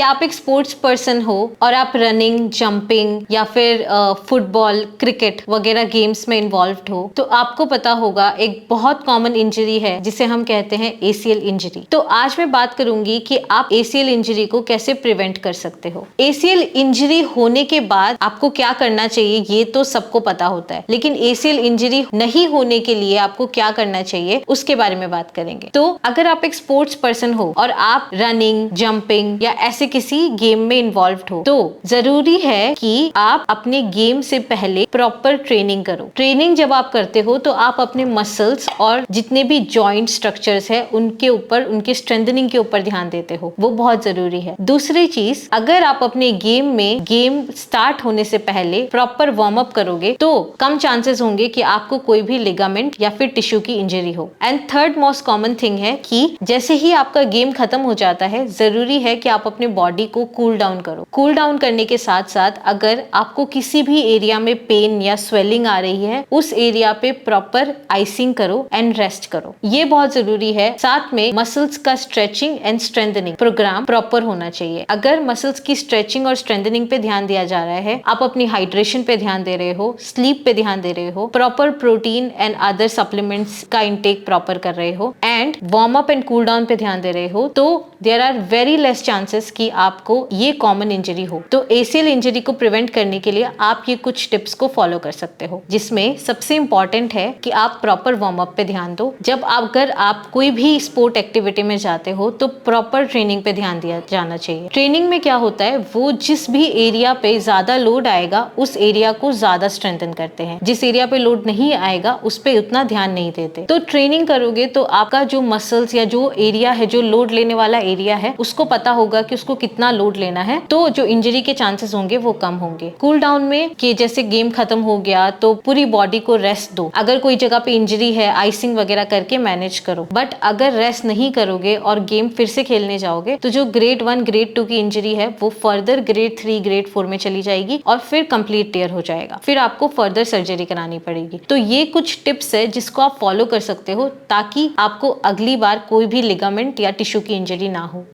कि आप एक स्पोर्ट्स पर्सन हो और आप रनिंग, जंपिंग या फिर फुटबॉल, क्रिकेट वगैरह गेम्स में इन्वॉल्व्ड हो, तो आपको पता होगा एक बहुत कॉमन इंजरी है जिसे हम कहते हैं ACL इंजरी। तो आज मैं बात करूंगी कि आप ACL इंजरी को कैसे प्रिवेंट कर सकते हो। ACL इंजरी होने के बाद आपको क्या करना चाहिए ये तो सबको पता होता है, लेकिन ACL इंजरी नहीं होने के लिए आपको क्या करना चाहिए उसके बारे में बात करेंगे। तो अगर आप एक स्पोर्ट्स पर्सन हो और आप रनिंग, जंपिंग या ऐसे किसी गेम में इन्वॉल्व्ड हो, तो जरूरी है कि आप अपने गेम से पहले प्रॉपर ट्रेनिंग करो। ट्रेनिंग जब आप करते हो तो आप अपने मसल्स और जितने भी जॉइंट स्ट्रक्चर्स है उनके ऊपर, उनके स्ट्रेंथनिंग के ऊपर ध्यान देते हो, वो बहुत जरूरी है। दूसरी चीज, अगर आप अपने गेम स्टार्ट होने से पहले प्रॉपर वार्म अप करोगे तो कम चांसेस होंगे कि आपको कोई भी लिगामेंट या फिर टिश्यू की इंजरी हो। And third most common thing है कि जैसे ही आपका गेम खत्म हो जाता है, जरूरी है कि आप अपने बॉडी को कूल डाउन करो। कूल डाउन करने के साथ साथ अगर आपको किसी भी एरिया में पेन या स्वेलिंग आ रही है, उस एरिया पे प्रॉपर आइसिंग करो एंड रेस्ट करो, ये बहुत जरूरी है। साथ में मसल्स का stretching and strengthening programme proper होना चाहिए। अगर मसल्स की स्ट्रेचिंग और स्ट्रेंथनिंग पे ध्यान दिया जा रहा है, आप अपनी हाइड्रेशन पे ध्यान दे रहे हो, स्लीप पे ध्यान दे रहे हो, proper protein and other supplements का इंटेक प्रॉपर कर रहे हो and warm up and cool down पे ध्यान दे रहे हो, तो there are very less chances कि आपको ये कॉमन इंजरी हो। तो ACL इंजरी को प्रिवेंट करने के लिए आप ये कुछ टिप्स को फॉलो कर सकते हो, जिसमें सबसे इंपॉर्टेंट है कि आप प्रॉपर वार्म अप पे ध्यान दो। जब अगर आप कोई भी स्पोर्ट एक्टिविटी में जाते हो तो प्रॉपर ट्रेनिंग पे ध्यान दिया जाना चाहिए। ट्रेनिंग में क्या होता है, वो जिस भी एरिया पे ज्यादा लोड आएगा उस एरिया को ज्यादा स्ट्रेंथन करते हैं, जिस एरिया पे लोड नहीं आएगा उस पे उतना ध्यान नहीं देते। तो ट्रेनिंग करोगे तो आपका जो मसल्स या जो एरिया है, जो लोड लेने वाला एरिया है, उसको पता होगा कि उसको कितना लोड लेना है, तो जो इंजरी के चांसेस होंगे वो कम होंगे। कूल डाउन में कि जैसे गेम खत्म हो गया तो पूरी बॉडी को रेस्ट दो। अगर कोई जगह पे इंजरी है, आइसिंग वगैरह करके मैनेज करो। बट अगर रेस्ट नहीं करोगे और गेम फिर से खेलने जाओगे तो जो ग्रेड 1, ग्रेड 2 की इंजरी है वो फर्दर ग्रेड 3, ग्रेड 4 में चली जाएगी और फिर कंप्लीट टेयर हो जाएगा, फिर आपको फर्दर सर्जरी करानी पड़ेगी। तो ये कुछ टिप्स है जिसको आप फॉलो कर सकते हो ताकि आपको अगली बार कोई भी लिगामेंट या टिश्यू की इंजरी ना हो।